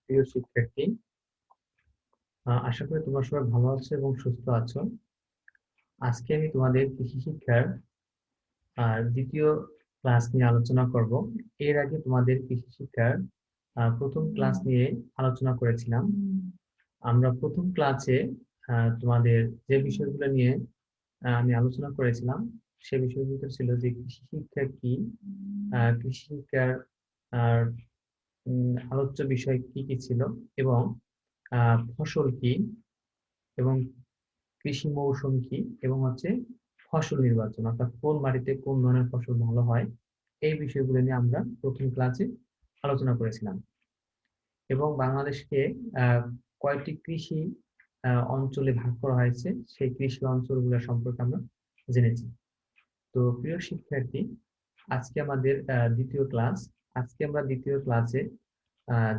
প্রিয় শিক্ষার্থী, আশা করি তোমরা সবাই ভালো আছো এবং সুস্থ আছো। আজকে আমি তোমাদের কৃষি শিক্ষার দ্বিতীয় ক্লাস নিয়ে আলোচনা করব। এর আগে তোমাদের কৃষি শিক্ষার প্রথম ক্লাস নিয়ে আলোচনা করেছিলাম। আমরা প্রথম ক্লাসে তোমাদের যে বিষয়গুলো নিয়ে আমি আলোচনা করেছিলাম সে বিষয়গুলো ছিল যে কৃষি শিক্ষা কি, কৃষি শিক্ষার আহ, আলোচ্য বিষয় কি কি ছিল, এবং ফসল কি, এবং কৃষি মৌসুম কি, এবং ফসল নির্বাচন, অর্থাৎ কোন মাটিতে কোন ধরনের ফসল ভালো হয়। এই বিষয়গুলো নিয়ে আমরা প্রথম ক্লাসে আলোচনা করেছিলাম এবং বাংলাদেশকে আহ কয়টি কৃষি অঞ্চলে ভাগ করা হয়েছে সেই কৃষি অঞ্চলগুলো সম্পর্কে আমরা জেনেছি। তো প্রিয় শিক্ষার্থী, আজকে আমাদের দ্বিতীয় ক্লাস। আজকে আমরা দ্বিতীয় ক্লাসে আহ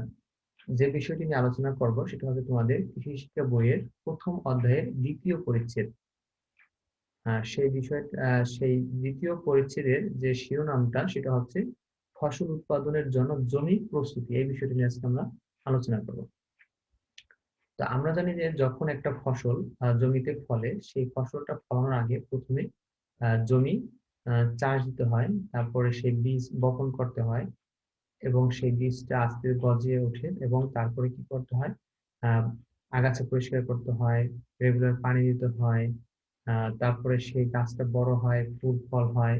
যে বিষয়টি নিয়ে আলোচনা করব সেটা হচ্ছে তোমাদের কৃষি শিক্ষা বইয়ের প্রথম অধ্যায়ের দ্বিতীয় পরিচ্ছেদ। সেই দ্বিতীয় পরিচ্ছেদের যে শিরোনামটা সেটা হচ্ছে ফসল উৎপাদনের জন্য জমি প্রস্তুতি। এই বিষয়টি নিয়ে আজকে আমরা আলোচনা করব। তো আমরা জানি যে যখন একটা ফসল জমিতে ফলে, সেই ফসলটা ফলানোর আগে প্রথমে জমি চাষ দিতে হয়, তারপরে সেই বীজ বপন করতে হয় এবং সেই বীজটা আস্তে গজিয়ে ওঠে, এবং তারপরে কি করতে হয়, আহ আগাছা পরিষ্কার করতে হয়, রেগুলার পানি দিতে হয়, তারপরে সেই গাছটা বড় হয়, ফুল ফল হয়,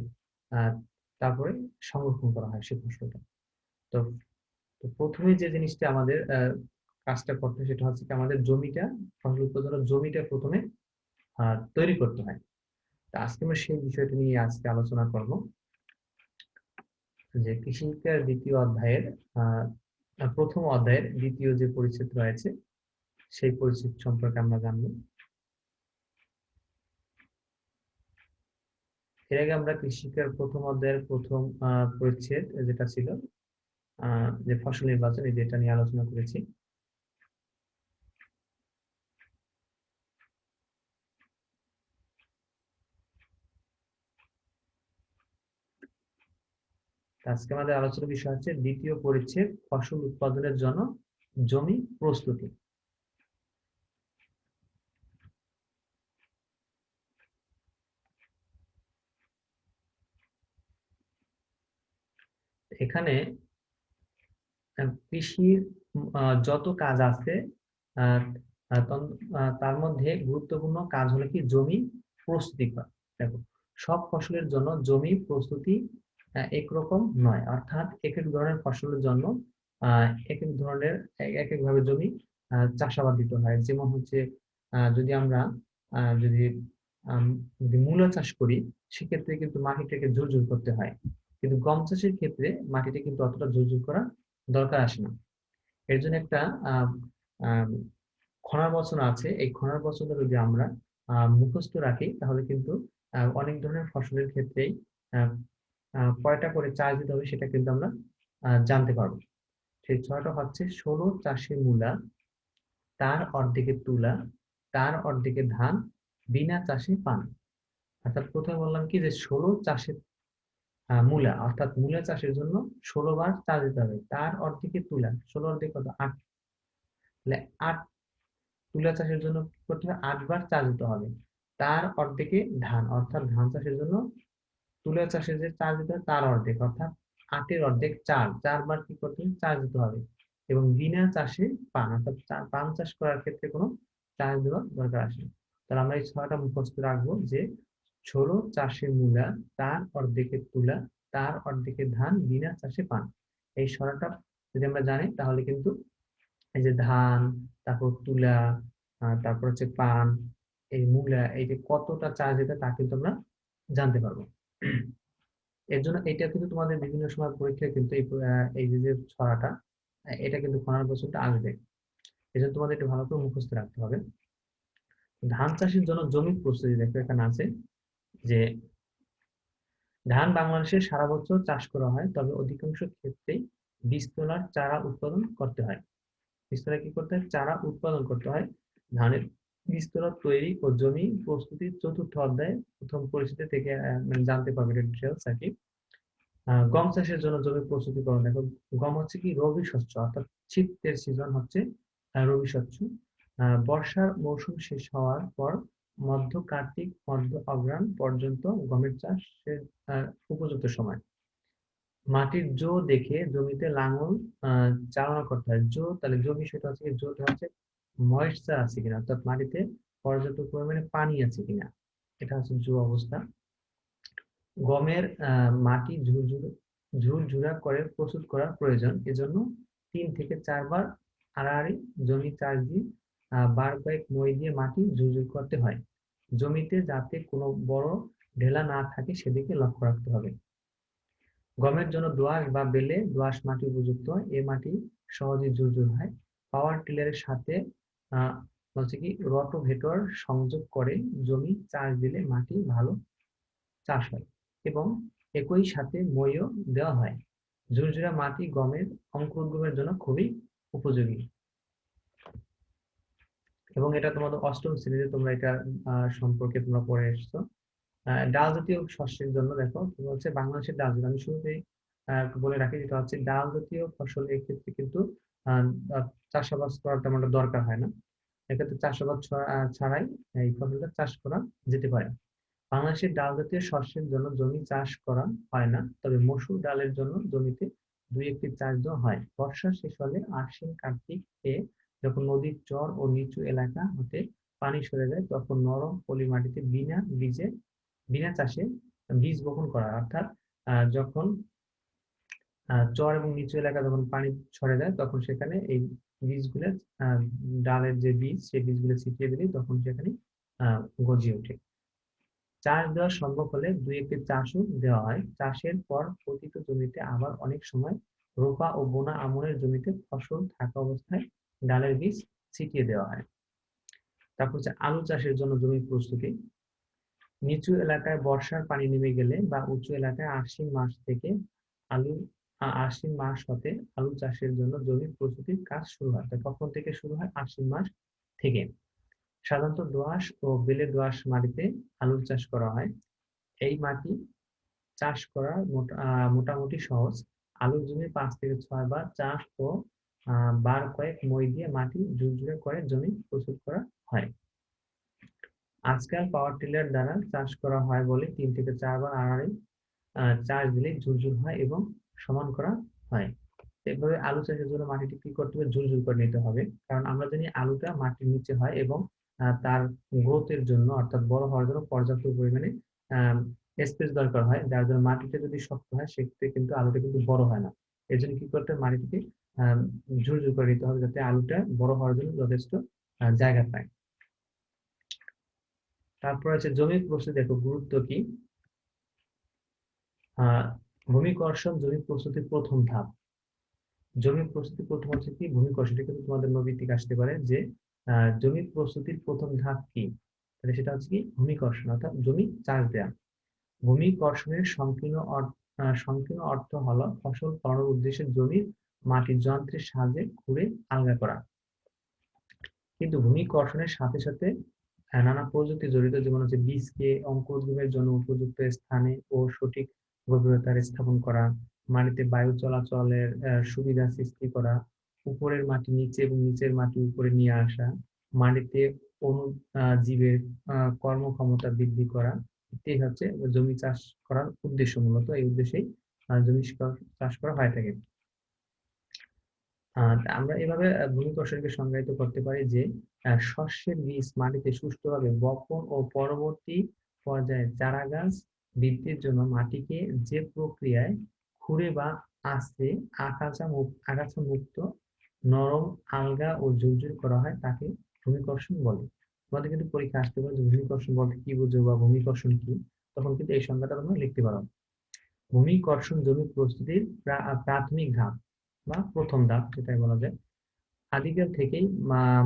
আহ তারপরে সংরক্ষণ করা হয় সেই ফসলটা। তো তো প্রথমে যে জিনিসটা আমাদের কাজটা করতে হয় সেটা হচ্ছে কি আমাদের জমিটা, ফসল উৎপাদনের জমিটা প্রথমে তৈরি করতে হয়। তা আজকে আমরা সেই বিষয়টা নিয়ে আজকে আলোচনা করব, যে কৃষিবিদ্যার দ্বিতীয় অধ্যায়ের আহ প্রথম অধ্যায়ের দ্বিতীয় যে পরিচ্ছেদ রয়েছে সেই পরিচ্ছেদ সম্পর্কে আমরা জানবো। এর আগে আমরা কৃষিকার প্রথম অধ্যায়ের প্রথম পরিচ্ছেদ যেটা ছিল যে ফসল নির্বাচন, এই যেটা নিয়ে আলোচনা করেছি। আজকে আমাদের আলোচনার বিষয় হচ্ছে দ্বিতীয় পরিচ্ছেদ, ফসল উৎপাদনের জন্য জমি প্রস্তুতি। এখানে কৃষির যত কাজ আছে, আহ, তার মধ্যে গুরুত্বপূর্ণ কাজ হলো কি জমি প্রস্তুতি করা। দেখো, সব ফসলের জন্য জমি প্রস্তুতি একরকম নয়, অর্থাৎ এক এক ধরনের ফসলের জন্য এক এক ধরনের এক এক ভাবে জমি চাষাবাদ দিতে হয়। যেমন যদি আমরা যদি যদি মূলা চাষ করি, সেক্ষেত্রে কিন্তু মাটিটাকে ঝুরঝুর করতে হয়, কিন্তু গম চাষের ক্ষেত্রে মাটিটা কিন্তু অতটা ঝুরঝুর করা দরকার আসে না। এর জন্য একটা আহ আহ খনার বচন আছে। এই খনার বচনটা যদি আমরা মুখস্থ রাখি তাহলে কিন্তু অনেক ধরনের ফসলের ক্ষেত্রেই আহ কয়টা করে চাষ দিতে হবে সেটা কিন্তু আমরা জানতে পারবো। সেই ছয়টা হচ্ছে: 16 চাষে মূলা, তার অর্ধেকে তুলা, তার অর্ধেকে ধান, বিনা চাষে পান। অর্থাৎ প্রথমে বললাম কি যে 16 চাষে মূলা, অর্থাৎ মূলা চাষের জন্য 16 বার চাষ দিতে হবে। তার অর্ধেকে তুলা, 16 অর্ধেক কত, 8, তাহলে 8 তুলা চাষের জন্য কি করতে হবে, 8 বার চাষ দিতে হবে। তার অর্ধেকে ধান, অর্থাৎ ধান চাষের জন্য তুলা চাষের যে চাষ দিতে হবে তার অর্ধেক, অর্থাৎ 8-এর অর্ধেক 4, 4 বার কি করতে হবে, চাষ দিতে হবে। এবং বিনা চাষে পান, অর্থাৎ পান চাষ করার ক্ষেত্রে কোনো চাষ দেওয়ার দরকার আসে না। তাহলে আমরা এই ছয়টা মুখস্থ রাখবো যে 16 চাষে মূলা, তার অর্ধেকে তুলা, তার অর্ধেকে ধান, বিনা চাষে পান। এই ছয়টা যদি আমরা জানি তাহলে কিন্তু এই যে ধান, তারপর তুলা, তারপর পান, এই মূলা, এই যে কতটা চাষ দিতে তা কিন্তু আমরা জানতে পারবো। এর জন্য এটা কিন্তু তোমাদের বিভিন্ন সময় পরীক্ষায় কিন্তু এই যে ছড়াটা, এটা কিন্তু খনার বছরটা আসবে। এই জন্য তোমাদের একটু ভালো করে মুখস্থ রাখতে হবে। ধান চাষের জন্য জমি প্রস্তুতি দেখো এখানে আছে যে ধান বাংলাদেশে সারা বছর চাষ করা হয়, তবে অধিকাংশ ক্ষেত্রেই বীজতলার চারা উৎপাদন করতে হয়। বীজতলা কি করতে হয়, চারা উৎপাদন করতে হয়। ধানের বীজতলা তৈরি ও জমি প্রস্তুতির চতুর্থ অধ্যায় প্রথম পরিচিতি থেকে মানে জানতে পারবে ডিটেলস আর কি। গম চাষের জন্য জমি প্রস্তুতিকরণ। দেখো, গম হচ্ছে কি রবি শস্য, অর্থাৎ শীতের সিজন হচ্ছে রবি শস্য। বর্ষার মৌসুম শেষ হওয়ার পর মধ্য কার্তিক মধ্য অগ্রহায়ণ পর্যন্ত গমের চাষের উপযুক্ত সময়। মাটির জো দেখে জমিতে লাঙল চালনা করতে হয়। জো, তাহলে জো বিষয়টা হচ্ছে কি, জোটা হচ্ছে ময়েশ্চার আছে কিনা, অর্থাৎ মাটিতে পর্যাপ্ত পরিমাণে পানি আছে কিনা, এটা হচ্ছে জো অবস্থা। গমের মাটি ঝুরঝুরা করে প্রস্তুত করা প্রয়োজন। এজন্য 3 থেকে 4 বার আড়াআড়ি জমি চাষ দিয়ে বার কয়েক মই দিয়ে মাটি ঝুরঝুর করতে হয়। জমিতে যাতে কোনো বড় ঢেলা না থাকে সেদিকে লক্ষ্য রাখতে হবে। গমের জন্য দোআঁশ বা বেলে দোআঁশ মাটি উপযুক্ত। এ মাটি সহজে ঝুরঝুর হয়। পাওয়ার টিলারের সাথে আহ হচ্ছে কি রোটাভেটর সংযোগ করে জমি চাষ দিলে মাটি ভালো চাষ হয় এবং একই সাথে মইও দেওয়া হয়। ঝুরঝুরা মাটি গমের অঙ্কুরোদ্গমের জন্য খুবই উপযোগী এবং এটা তোমাদের অষ্টম শ্রেণীতে তোমরা এটা সম্পর্কে তোমরা পড়ে এসছো। ডাল জাতীয় শস্যের জন্য দেখো কি হচ্ছে, বাংলাদেশের ডাল জাতীয়, আমি শুরুতেই বলে রাখি, যেটা হচ্ছে ডাল জাতীয় ফসল এক্ষেত্রে কিন্তু আহ, আহ, চাষাবাদ করার তেমন একটা দরকার হয় না। এক্ষেত্রে চাষাবাদ ছাড়াই এই ফসলটা চাষ করা যেতে পারে। বাংলাদেশের ডাল জাতীয় শস্যের জন্য জমি চাষ করা হয় না, তবে মসুর ডালের জন্য জমিতে 2-1টি চাষ দেওয়া হয়। বর্ষা শেষ হলে আশ্বিন কার্তিক এ যখন নদীর চর ও নিচু এলাকা হতে পানি সরে যায়, তখন নরম পলি মাটিতে বিনা চাষে বীজ বপন করা, অর্থাৎ যখন চর এবং নিচু এলাকা যখন পানি সরে যায় তখন সেখানে এই বীজগুলো, ডালের যে বীজ সেই বীজগুলো ছিটিয়ে দিলে তখন সেখানে গজিয়ে ওঠে। চাষ দেওয়া সম্ভব হলে 2-1টি চাষও দেওয়া হয়। চাষের পর পতিত জমিতে আবার অনেক সময় রোপা ও বোনা আমনের জমিতে ফসল থাকা অবস্থায় ডালের বীজ ছিটিয়ে দেওয়া হয়। তারপর হচ্ছে আলু চাষের জন্য জমি প্রস্তুতি। নিচু এলাকায় বর্ষার পানি নেমে গেলে বা উঁচু এলাকায় আলু আশ্বিন মাস হতে আলু চাষের জন্য জমি প্রস্তুতির কাজ শুরু হয়। কখন থেকে শুরু হয়? আশ্বিন মাস থেকে। সাধারণত দোআঁশ ও বেলে দোআঁশ মাটিতে আলুর চাষ করা হয়। এই মাটি চাষ করা মোটামুটি সহজ। আলুর জমি 5 থেকে 6 বার চাষ ও বার কয়েক মই দিয়ে মাটি ঝুরঝুরে করে জমি প্রস্তুত করা হয়। আজকাল পাওয়ার টিলার দ্বারা চাষ করা হয় বলে 3 থেকে 4 বার আড়াআড়ি চাষ দিলেই ঝুরঝুর হয় এবং সমান করা হয়। এভাবে আলু চাষের জন্য মাটিটি কি করতে হবে? ঝুরঝুর করে নিতে হবে, কারণ আমরা জানি আলুটা মাটির নিচে হয় এবং তার গ্রোথের জন্য, অর্থাৎ বড় হওয়ার জন্য পর্যাপ্ত পরিমাণে স্পেস দরকার হয়, যার জন্য মাটিটা যদি শক্ত হয় সেক্ষেত্রে কিন্তু আলুটা কিন্তু বড় হয় না। এর জন্য কি করতে হবে? মাটিটিকে ঝুরঝুর করে নিতে হবে যাতে আলুটা বড় হওয়ার জন্য যথেষ্ট জায়গা পায়। তারপর আছে জমি প্রস্তুতি। দেখো গুরুত্ব কি। ভূমি কর্ষণ জমি প্রস্তুতির প্রথম ধাপ। জমি প্রস্তুতি প্রথম হচ্ছে কি ভূমি কর্ষণ। এটা কিন্তু তোমাদের নৈতিক আসতে পারে যে জমি প্রস্তুতির প্রথম ধাপ কি, তাহলে সেটা হচ্ছে কি ভূমি কর্ষণ, অর্থাৎ জমি চাষ দেওয়া। ভূমি কর্ষণের সংকীর্ণ অর্থ হলো ফসল ফলানোর উদ্দেশ্যে জমির মাটি যন্ত্রের সাহায্যে খুঁড়ে আলগা করা। কিন্তু ভূমি কর্ষণের সাথে সাথে নানা প্রযুক্তি জড়িত, যেমন হচ্ছে বীজকে অঙ্কুরোদ্গমের জন্য উপযুক্ত স্থানে ও সঠিক গভীরতার স্থাপন করা, মাটিতে বায়ু চলাচলের সুবিধা সৃষ্টি করা, উপরের মাটি নিচে এবং নিচের মাটি উপরে নিয়ে আসা, মাটিতে জীবের কর্মক্ষমতা বৃদ্ধি করা, এটাই হচ্ছে জমি চাষ করার উদ্দেশ্য। মূলত এই উদ্দেশ্যেই জমি চাষ করা হয়ে থাকে। আমরা এভাবে ভূমি কৌশলকে সংজ্ঞায়িত করতে পারি যে শস্যের বীজ মাটিতে সুষ্ঠুভাবে বপন ও পরবর্তী পর্যায়ে চারা গাছ বৃদ্ধির জন্য মাটিকে যে প্রক্রিয়ায় খুঁড়ে বা আঁচড়ে আগাছা মুক্ত নরম আলগা ও ঝুরঝুর করা হয় তাকে ভূমিকর্ষণ বলে। তোমাদের কিন্তু পরীক্ষা আসতে পারে যে ভূমিকর্ষণ বলতে কি বুঝো বা ভূমিকর্ষণ কি, তখন কিন্তু এই সংজ্ঞাটা তোমরা লিখতে পারো। ভূমিকর্ষণ জমি প্রস্তুতির প্রাথমিক ধাপ বা প্রথম ধাপ যেটাই বলা যায়। আদিকাল থেকেই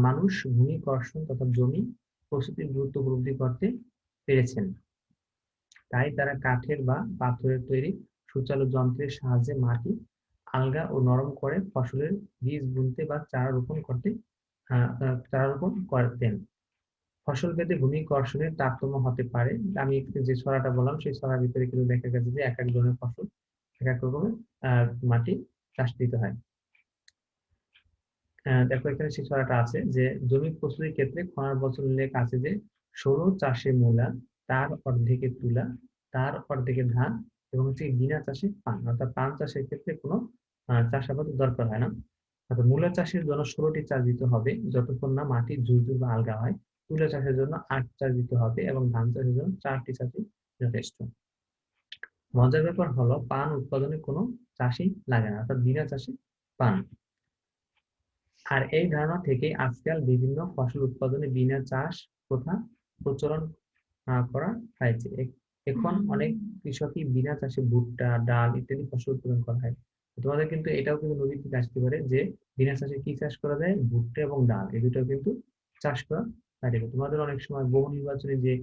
মানুষ ভূমি কর্ষণ তথা জমি প্রস্তুতির গুরুত্ব উপলব্ধি করতে পেরেছেন। তাই তারা কাঠের বা পাথরের তৈরি সুচালু যন্ত্রের সাহায্যে মাটি আলগা ও নরম করে ফসলের বীজ বুনতে বা চারা রোপণ করতেন। ফসল ভেদে ভূমি কর্ষণের তারতম্য হতে পারে। আমি যে ছড়াটা বললাম সেই ছড়ার ভিতরে কিন্তু দেখা গেছে যে এক এক ধরনের ফসল এক রকমের মাটি চাষ দিতে হয়। দেখো এখানে সেই ছড়াটা আছে যে জমি প্রস্তুতির ক্ষেত্রে খনার বছর উল্লেখ আছে যে সরু চাষে মূলা, তার অর্ধেকে তুলা, তার অর্ধেকে ধান এবং হচ্ছে বিনা চাষে পান। অর্থাৎ পান চাষের ক্ষেত্রে কোনো চাষাবাদের দরকার হয় না। অর্থাৎ মূলা চাষের জন্য 16টি চাষ দিতে হবে যতক্ষণ না মাটি ঝুরঝুর বা আলগা হয়। তুলা চাষের জন্য 8 চাষ দিতে হবে এবং ধান চাষের জন্য 4টি চাষই যথেষ্ট। মজার ব্যাপার হলো পান উৎপাদনে কোনো চাষই লাগে না, অর্থাৎ বিনা চাষে পান। আর এই ধারণা থেকে আজকাল বিভিন্ন ফসল উৎপাদনে বিনা চাষ প্রথা প্রচলন করা হয়েছে। এখন অনেক কৃষকই বিনা চাষে ভুট্টা, ডাল ইত্যাদি ফসল উৎপাদন করা হয়। তোমাদের কিন্তু এটাও কিন্তু নদী থেকে আসতে পারে যে বিনা চাষে কি চাষ করা যায়, ভুট্টা এবং ডাল এই দুটো কিন্তু চাষ করা যায়। তোমাদের অনেক সময় বহু নির্বাচনে যে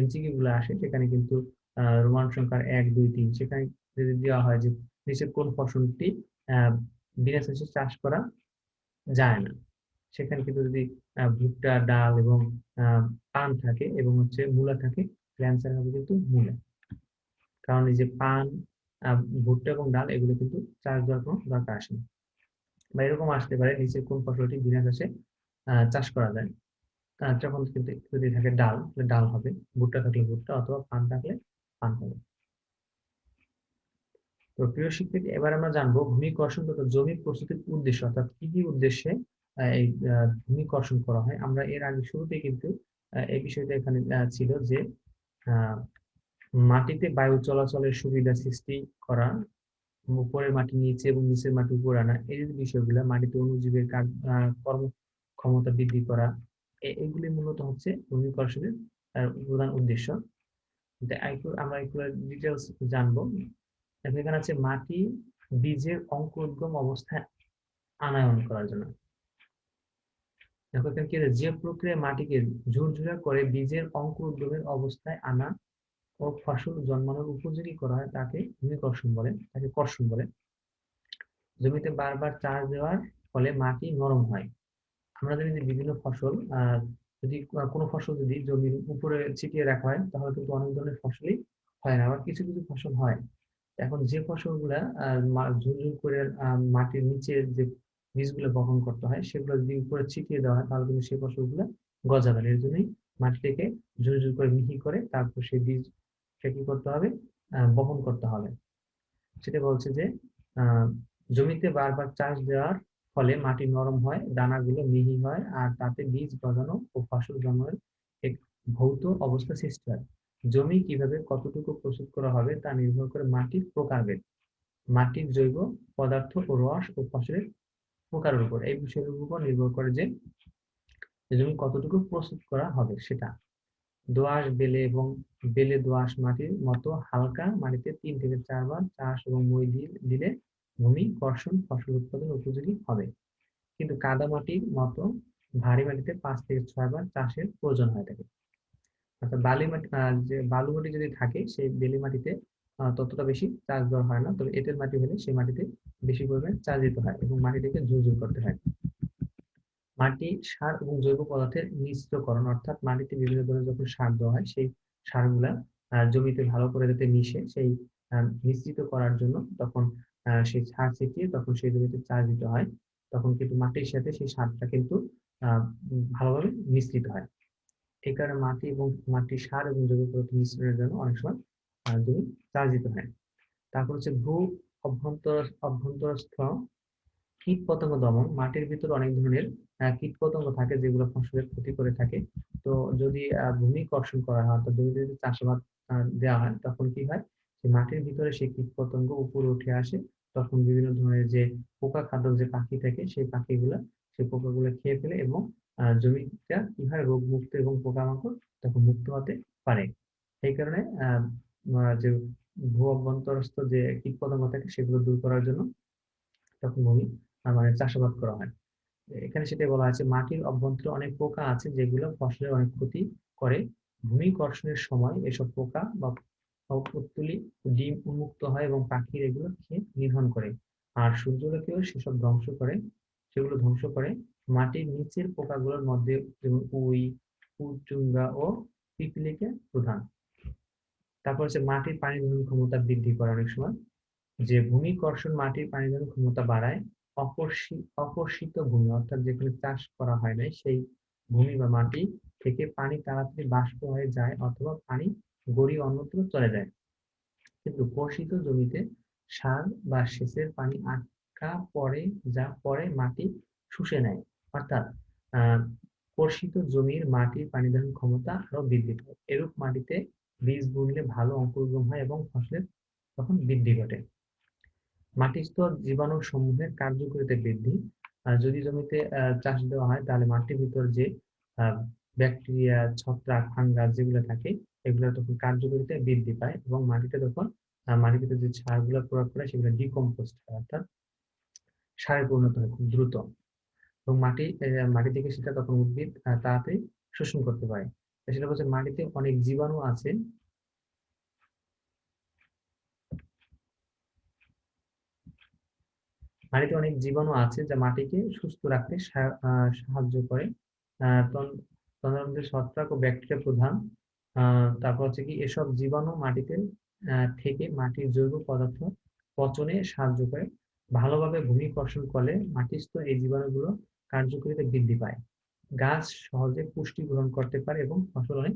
এমসিকিউ গুলো আসে সেখানে কিন্তু রোমান সংখ্যার 1, 2, 3 সেখানে যদি দেওয়া হয় যে নিচের কোন ফসলটি আহ বিনা চাষে চাষ করা যায় না, সেখানে কিন্তু যদি ভুট্টা, ডাল এবং পান থাকে এবং হচ্ছে মূলা থাকে, অ্যান্সার হবে কিন্তু মূলা। কারণ এই যে পান, ভুট্টা এবং ডাল এগুলো কিন্তু চাষ দেওয়ার কোনো দরকার আসে না। বা এরকম আসতে পারে নিচের কোন ফসলটি বিনা চাষে চাষ করা যায়, যখন কিন্তু যদি থাকে ডাল তাহলে ডাল হবে, ভুট্টা থাকলে ভুট্টা, অথবা পান থাকলে পান হবে। তো প্রিয় শিক্ষার্থী, এবার আমরা জানবো ভূমি কর্ষণ তথা জমি প্রস্তুতির উদ্দেশ্য, অর্থাৎ কি কি উদ্দেশ্যে এই ভূমি কর্ষণ করা হয়। আমরা এর আগে শুরুতেই কিন্তু এই বিষয়টা এখানে ছিল যে আহ, মাটিতে বায়ু চলাচলের সুবিধা সৃষ্টি করা, উপরের মাটি নিচে এবং নিচের মাটি উপরে আনা, এই যে বিষয়গুলো, মাটিতে অণুজীবের কর্ম ক্ষমতা বৃদ্ধি করা, এগুলি মূলত হচ্ছে ভূমি কর্ষণের প্রধান উদ্দেশ্য। আমরা একটু ডিটেলস জানবো। এখানে আছে মাটি বীজের অঙ্কুরোদ্গম অবস্থায় আনায়ন করার জন্য। দেখো এখানে কি যে প্রক্রিয়া মাটিকে ঝুরঝুরা করে বীজের অঙ্কুরোদ্গমের অবস্থায় আনা ও ফসল জন্মানোর উপযোগী করা হয় তাকে ভূমি কর্ষণ বলে, তাকে কর্ষণ বলে। জমিতে বারবার চাষ দেওয়ার ফলে মাটি নরম হয়। আমরা জানি যে বিভিন্ন ফসল যদি কোনো ফসল যদি জমির উপরে ছিটিয়ে রাখা হয় তাহলে কিন্তু অনেক ধরনের ফসলই হয় না, আবার কিছু কিছু ফসল হয়। এখন যে ফসলগুলা ঝুরঝুর করে মাটির নিচে যে বীজগুলো বপন করতে হয় সেগুলো যদি উপরে ছিটিয়ে দেওয়া হয় তাহলে কিন্তু সেই ফসলগুলো গজাবে না। এর জন্যই মাটিটাকে ঝুরঝুর করে মিহি করে তারপর সেই বীজটা কি করতে হবে, বপন করতে হবে। সেটা বলছে যে আহ জমিতে বারবার চাষ দেওয়ার ফলে মাটি নরম হয়, দানাগুলো মিহি হয়, আর তাতে বীজ গজানো ও ফসল জন্মানোর এক ভৌত অবস্থা সৃষ্টি হয়। জমি কিভাবে কতটুকু প্রস্তুত করা হবে তা নির্ভর করে মাটির প্রকারভেদ, মাটির জৈব পদার্থ ও রস ও ফসলের প্রকারের উপর, এই বিষয়ের উপর নির্ভর করে যে জমি কতটুকু প্রস্তুত করা হবে সেটা। দোআঁশ, বেলে এবং বেলে দোআঁশ মাটির মতো হালকা মাটিতে 3 থেকে 4 বার চাষ এবং মই দিলে ভূমি কর্ষণ ফসল উৎপাদন উপযোগী হবে। কিন্তু কাদা মাটির মতো ভারী মাটিতে 5 থেকে 6 বার চাষের প্রয়োজন হয়ে থাকে। অর্থাৎ বালি মাটি, যে বালু মাটি যদি থাকে সেই বেলে মাটিতে ততটা বেশি চাষ দেওয়া হয় না, তবে এঁটেল মাটি হলে সেই মাটিতে বেশি পরিমাণে চাষ দিতে হয় এবং মাটিটাকে ঝুরঝুর করতে হয়। মাটি, সার এবং জৈব পদার্থের মিশ্রকরণ, অর্থাৎ মাটিতে বিভিন্ন ধরনের যখন সার দেওয়া হয় সেই সারগুলা জমিতে ভালো করে যাতে মিশে সেই মিশ্রিত করার জন্য তখন সেই সার ছিটিয়ে তখন সেই জমিতে চাষ দিতে হয়। তখন কিন্তু মাটির সাথে সেই সারটা কিন্তু ভালোভাবে মিশ্রিত হয়। এই কারণে মাটি এবং মাটির সার এবং জৈব পদার্থ মিশ্রণের জন্য অনেক সময় জমি চাষ দিতে হয়। তারপর হচ্ছে ভূ অভ্যন্তরস্থ কীটপতঙ্গ দমন। মাটির ভিতরে অনেক ধরনের কীটপতঙ্গ থাকে যেগুলো ফসলের ক্ষতি করে থাকে। তো যদি ভূমি কর্ষণ করা হয় অর্থাৎ জমিতে যদি চাষাবাদ দেওয়া হয় তখন কি হয়, যে মাটির ভিতরে সেই কীটপতঙ্গ উপরে উঠে আসে, তখন বিভিন্ন ধরনের যে পোকা খাদ্য যে পাখি থাকে সেই পাখিগুলা সেই পোকাগুলো খেয়ে ফেলে এবং জমিটা কি হয় রোগ মুক্ত এবং পোকামাকড় তখন মুক্ত হতে পারে। এই কারণে যে ভূ অভ্যন্তরস্থ যে কীটপতঙ্গ থাকে সেগুলো দূর করার জন্য তখন ভূমি মানে চাষাবাদ করা হয়। এখানে সেটাই বলা আছে, মাটির অভ্যন্তরে অনেক পোকা আছে যেগুলো ফসলের অনেক ক্ষতি করে। ভূমি কর্ষণের সময় এসব পোকা বা পুত্তলি ডিম উন্মুক্ত হয় এবং পাখির এগুলো খেয়ে নিধন করে। আর সূর্যালোকেও সেসব ধ্বংস করে, সেগুলো ধ্বংস করে। মাটির নিচের পোকাগুলোর মধ্যে যেমন উই, চুঙ্গা ও পিপিলিকা প্রধান। তারপর হচ্ছে মাটির পানি ধারণ ক্ষমতা বৃদ্ধি করে অনেক সময়। যে ভূমি কর্ষণ মাটির পানি ধারণ ক্ষমতা বাড়ায়। অকর্ষিত ভূমি অর্থাৎ যেখানে চাষ করা হয় নাই সেই ভূমি বা মাটি থেকে পানি তাড়াতাড়ি বাষ্প হয়ে যায় অথবা পানি গড়িয়ে অন্যত্র চলে যায়। কিন্তু কর্ষিত জমিতে সার বা সেচের পানি আটকা পড়ে, যা পরে মাটি শুষে নেয়। অর্থাৎ আহ কর্ষিত জমির মাটির পানি ধারণ ক্ষমতা আরো বৃদ্ধি পায়। এরূপ মাটিতে বীজ বুনলে ভালো অঙ্কুরোদ্গম হয় এবং ফসলের তখন বৃদ্ধি ঘটে। মাটির স্তর জীবাণু সমূহের কার্যকারিতা বৃদ্ধি। যদি জমিতে চাষ দেওয়া হয় তাহলে মাটির ভিতর যে ব্যাকটেরিয়া, ছত্রাক, ফাঙ্গাস যেগুলো থাকে এগুলো তখন কার্যকারিতা বৃদ্ধি পায় এবং মাটিতে তখন মাটির ভিতরে যে সারগুলো প্রয়োগ করে সেগুলো ডিকম্পোস্ট হয়, অর্থাৎ সারে পরিণত হয় খুব দ্রুত। এবং মাটি থেকে সেটা তখন উদ্ভিদ তাড়াতাড়ি শোষণ করতে পারে। সেটা হচ্ছে মাটিতে অনেক জীবাণু আছে। মাটিতে অনেক জীবাণু আছে যা মাটিকে সুস্থ রাখতে সাহায্য করে। তন্ত্রের ছত্রাক ও ব্যাকটেরিয়া প্রধান। তারপর হচ্ছে কি এসব জীবাণু মাটিতে থেকে মাটির জৈব পদার্থ পচনে সাহায্য করে। ভালোভাবে ভূমি কর্ষণ করলে মাটিস্থ এই জীবাণুগুলো কার্যকারিতা বৃদ্ধি পায়। গাছ সহজে পুষ্টি গ্রহণ করতে পারে এবং ফসল অনেক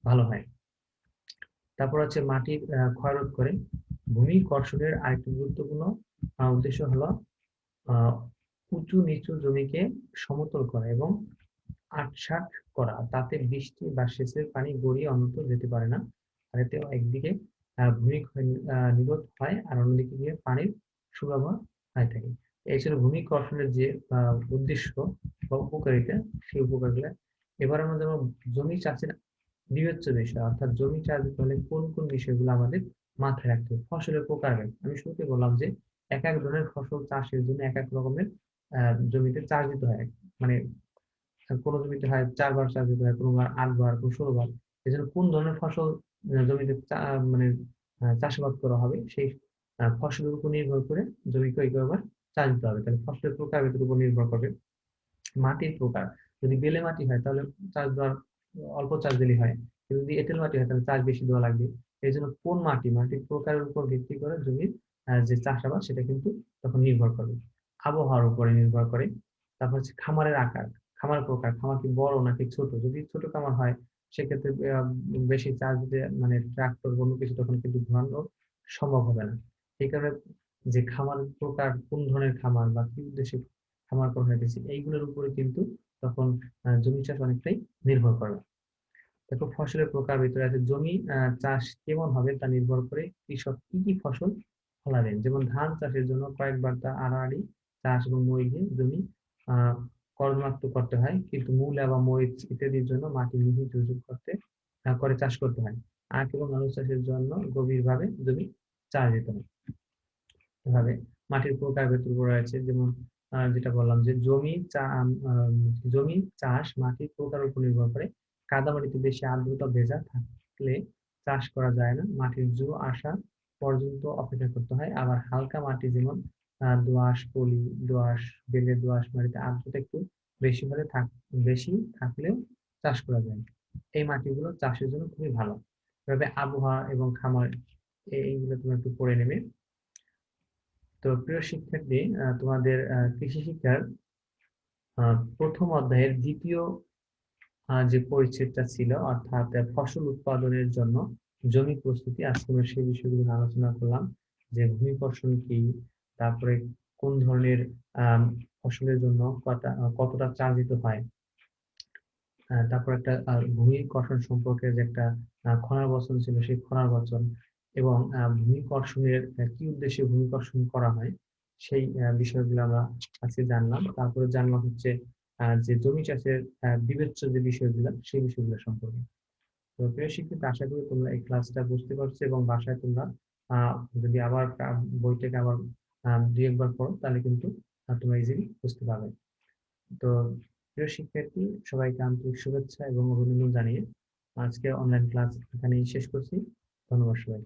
ভালো হয়। তারপর হচ্ছে মাটির ক্ষয়রোধ করে। ভূমি কর্ষণের আরেকটি গুরুত্বপূর্ণ উদ্দেশ্য হলো আহ উঁচু নিচু জমিকে সমতল করা এবং আঁটসাঁট করা, তাতে বৃষ্টি বা সেচের পানি গড়িয়ে অন্যত্র যেতে পারে না। আর এতে একদিকে ভূমি ক্ষয় নিরোধ হয় আর অন্যদিকে গিয়ে পানির সুব্যবহার হয়ে থাকে। এছাড়া ভূমি কর্ষণের যে উদ্দেশ্য বা উপকারিতা, সেই উপকারগুলো এবার আমরা যেমন জমি চাষের বিবেচ্য বিষয়, অর্থাৎ জমি চাষ দিতে হলে কোন কোন বিষয়গুলো আমাদের মাথায় রাখতে হবে। ফসলের প্রকারভেদ, আমি শুরুতে বললাম যে এক এক ধরনের ফসল চাষের জন্য এক এক রকমের জমিতে চাষ দিতে হয়। মানে কোনো জমিতে হয় 4 বার চাষ দিতে হয়, কোনো বার 8 বার, কোনো 16 বার। এই জন্য কোন ধরনের ফসল জমিতে মানে চাষাবাদ করা হবে সেই ফসলের উপর নির্ভর করে জমিকে কয়বার চাষ দিতে হবে। তাহলে ফসলের প্রকারভেদের উপর নির্ভর করবে। মাটির প্রকার, যদি বেলে মাটি হয় তাহলে চাষ দেওয়ার অল্প চাষ দিলে হয়, কিন্তু যদি এঁটেল মাটি হয় তাহলে চাষ বেশি দেওয়া লাগবে। এই জন্য কোন মাটির প্রকারের উপর ভিত্তি করে জমির যে চাষাবাদ সেটা কিন্তু তখন নির্ভর করবে। আবহাওয়ার উপরে নির্ভর করে। তারপর হচ্ছে খামারের আকার, খামারের প্রকার, খামার কি বড় নাকি ছোট। যদি ছোট খামার হয় সেক্ষেত্রে বেশি চাষ দিতে মানে ট্রাক্টর কোনো কিছু তখন কিন্তু ঘোরানো সম্ভব হবে না। এই কারণে যে খামারের প্রকার, কোন ধরনের খামার বা কি উদ্দেশ্যে খামার করা হয়েছে এইগুলোর উপরে কিন্তু তখন জমি চাষ অনেকটাই নির্ভর করে। দেখো ফসলের প্রকার ভিতরে আছে জমি চাষ কেমন হবে তা নির্ভর করে কৃষক কি কি ফসল ফলাবেন। যেমন ধান চাষের জন্য কয়েকবার তা আড়াআড়ি চাষ এবং মই দিয়ে জমি আহ কর্দমাক্ত করতে হয়, কিন্তু মূলা বা মরিচ ইত্যাদির জন্য মাটি মিহি ঝুরঝুর করে চাষ করতে হয়। আখ এবং আলু চাষের জন্য গভীরভাবে জমি চাষ দিতে হয়। এভাবে মাটির প্রকারভেদ উপর রয়েছে। যেমন যেটা বললাম যে জমি চাষ মাটির প্রকারের উপর নির্ভর করে। কাদামাটিতে বেশি আর্দ্রতা ভেজা থাকলে চাষ করা যায় না, মাটির জো আসা পর্যন্ত অপেক্ষা করতে হয়। আবার হালকা মাটি যেমন দোআঁশ, পলি দোআঁশ, বেলে দোআঁশ মাটিতে আর্দ্রতা একটু বেশি হলে বেশি থাকলেও চাষ করা যায়। এই মাটিগুলো চাষের জন্য খুবই ভালো। এভাবে আবহাওয়া এবং খামার এইগুলো তুমি একটু পড়ে নেবে। তো প্রিয় শিক্ষার্থী, তোমাদের কৃষি শিক্ষার প্রথম অধ্যায়ের দ্বিতীয় যে পরিচ্ছেদটা ছিল, অর্থাৎ ফসল উৎপাদনের জন্য জমি প্রস্তুতি, আজকে আমরা সেই বিষয়গুলো নিয়ে আলোচনা করলাম। যে ভূমি কর্ষণ কি, তারপরে কোন ধরনের ফসলের জন্য কতটা চাষ দিতে হয়, তারপর একটা ভূমি কর্ষণ সম্পর্কে যে একটা খনার বচন ছিল সেই খনার বচন, এবং ভূমি কর্ষণের কি উদ্দেশ্যে ভূমি কর্ষণ করা হয় সেই বিষয়গুলো আমরা আজকে জানলাম। তারপরে জানলাম হচ্ছে যে জমি চাষের বিবেচ্য যে বিষয়গুলো সেই বিষয়গুলো সম্পর্কে। তো প্রিয় শিক্ষার্থী, আশা করি তোমরা এই ক্লাসটা বুঝতে পারছো এবং বাসায় তোমরা যদি আবার বইটাকে আবার 2-1 বার পড়ো তাহলে কিন্তু তোমরা ইজিলি বুঝতে পারবে। তো প্রিয় শিক্ষার্থী, সবাইকে আন্তরিক শুভেচ্ছা এবং অভিনন্দন জানিয়ে আজকে অনলাইন ক্লাস এখানেই শেষ করছি। ধন্যবাদ সবাই।